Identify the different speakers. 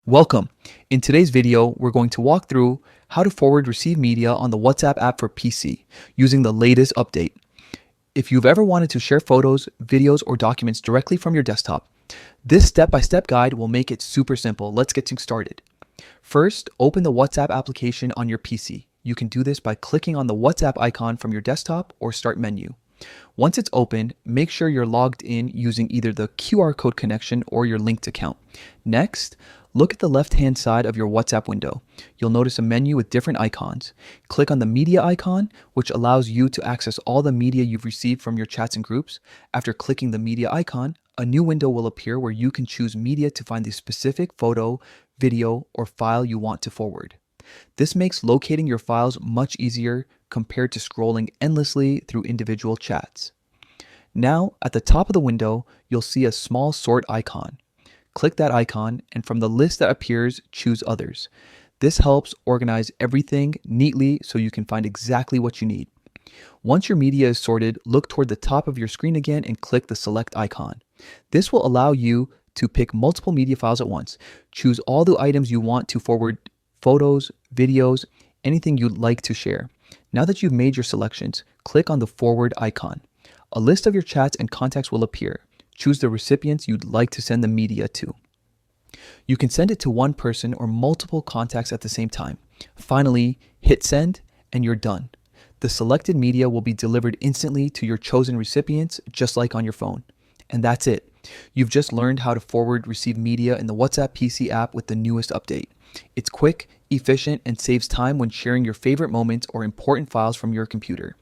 Speaker 1: Welcome. In today's video, we're going to walk through how to forward receive media on the WhatsApp app for PC using the latest update. If you've ever wanted to share photos, videos, or documents directly from your desktop, this step-by-step guide will make it super simple. Let's get started. First, open the WhatsApp application on your PC. You can do this by clicking on the WhatsApp icon from your desktop or start menu. Once it's open, make sure you're logged in using either the QR code connection or your linked account. Next, look at the left-hand side of your WhatsApp window. You'll notice a menu with different icons. Click on the media icon, which allows you to access all the media you've received from your chats and groups. After clicking the media icon, a new window will appear where you can choose media to find the specific photo, video, or file you want to forward. This makes locating your files much easier compared to scrolling endlessly through individual chats. Now, at the top of the window, you'll see a small sort icon. Click that icon, and from the list that appears, choose Others. This helps organize everything neatly so you can find exactly what you need. Once your media is sorted, look toward the top of your screen again and click the Select icon. This will allow you to pick multiple media files at once. Choose all the items you want to forward: photos, videos, anything you'd like to share. Now that you've made your selections, click on the Forward icon. A list of your chats and contacts will appear. Choose the recipients you'd like to send the media to. You can send it to one person or multiple contacts at the same time. Finally, hit send and you're done. The selected media will be delivered instantly to your chosen recipients, just like on your phone. And that's it. You've just learned how to forward receive media in the WhatsApp PC app with the newest update. It's quick, efficient, and saves time when sharing your favorite moments or important files from your computer.